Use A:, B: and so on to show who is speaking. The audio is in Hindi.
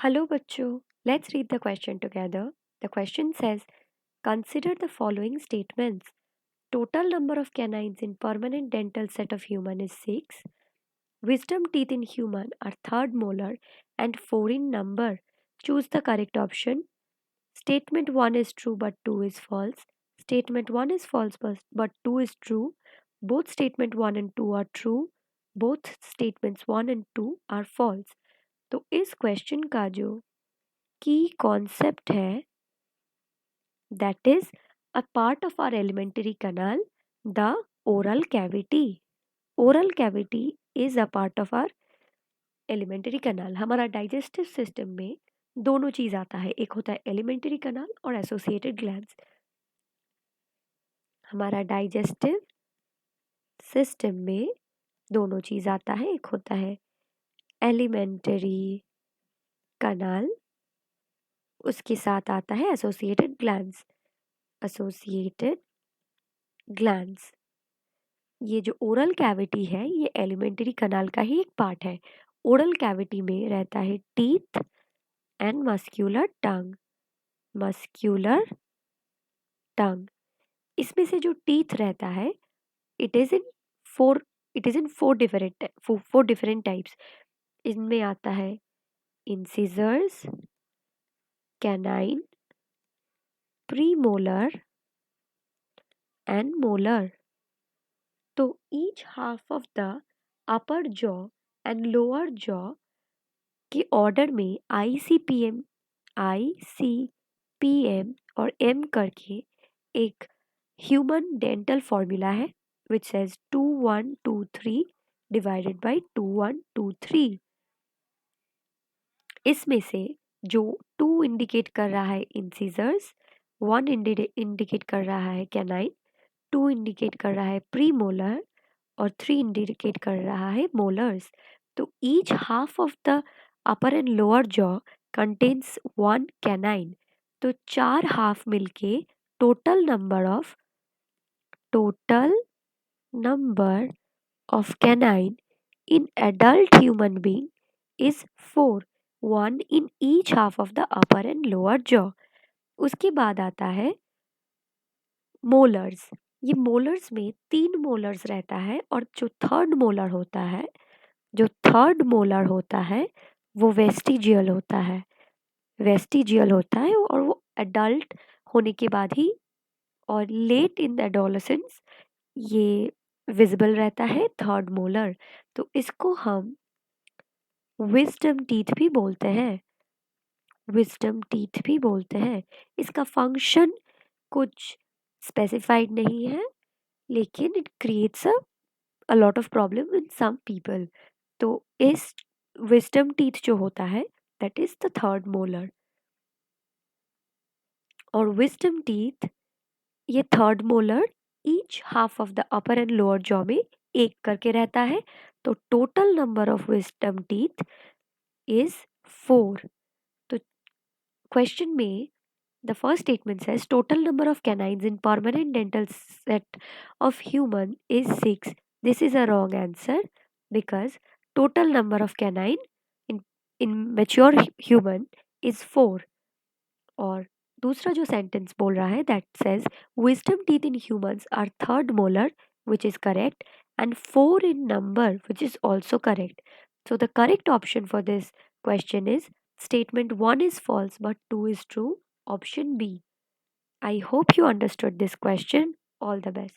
A: Hello, bachcho. Let's read the question together. The question says, consider the following statements. Total number of canines in permanent dental set of human is 6. Wisdom teeth in human are third molar and 4 in number. Choose the correct option. Statement 1 is true but 2 is false. Statement 1 is false but 2 is true. Both statement 1 and 2 are true. Both statements 1 and 2 are false. तो इस क्वेश्चन का जो की कॉन्सेप्ट है that is a part of our alimentary canal, the oral cavity. Oral cavity is a part of our alimentary canal. हमारा डाइजेस्टिव सिस्टम में दोनों चीज आता है, एक होता है एलिमेंट्री कनाल और एसोसिएटेड ग्लैंड्स. हमारा डाइजेस्टिव सिस्टम में दोनों चीज आता है, एक होता है एलिमेंट्री कनाल, उसके साथ आता है एसोसिएटेड ग्लैंड्स. एसोसिएटेड ग्लैंड्स, ये जो ओरल कैविटी है ये एलिमेंट्री कनाल का ही एक पार्ट है. ओरल कैविटी में रहता है teeth and muscular tongue. Muscular tongue, इसमें से जो टीथ रहता है it is in four four different types. इनमें आता है incisors, canine, premolar and molar. तो each half of the upper jaw and lower jaw के ऑर्डर में आई सी पी एम और एम करके एक ह्यूमन डेंटल फॉर्मूला है विच सेज 2123 डिवाइडेड बाई 2123. इसमें से जो 2 इंडिकेट कर रहा है इंसिजर्स, 1 इंडिकेट कर रहा है कैनाइन, 2 इंडिकेट कर रहा है प्री मोलर और 3 इंडिकेट कर रहा है मोलर्स. तो each half of the upper and lower jaw contains 1 canine. तो 4 हाफ मिलके total number of canine in adult human being is 4, 1 in each half of the upper and lower jaw. उसके बाद आता है मोलर्स. ये मोलर्स में 3 मोलर्स रहता है और जो थर्ड मोलर होता है वो वेस्टिजियल होता है और वो एडल्ट होने के बाद ही और लेट इन द एडोलेसेंस ये विजिबल रहता है थर्ड मोलर. तो इसको हम विजडम टीथ भी बोलते हैं. इसका फंक्शन कुछ स्पेसिफाइड नहीं है लेकिन it creates a lot of problem in some people. तो इस विजडम टीथ जो होता है that is the third molar. और विजडम टीथ, ये third molar each half of the upper and lower jaw में एक करके रहता है. तो total number of wisdom teeth is 4. तो क्वेश्चन में the first statement says total number of canines in permanent dental set of human is 6. This is a wrong answer because total number of canine in mature human is 4. और दूसरा जो सेंटेंस बोल रहा है that says wisdom teeth in humans are third molar, which is correct, and 4 in number, which is also correct. So the correct option for this question is statement 1 is false but 2 is true, option B. I hope you understood this question. All the best.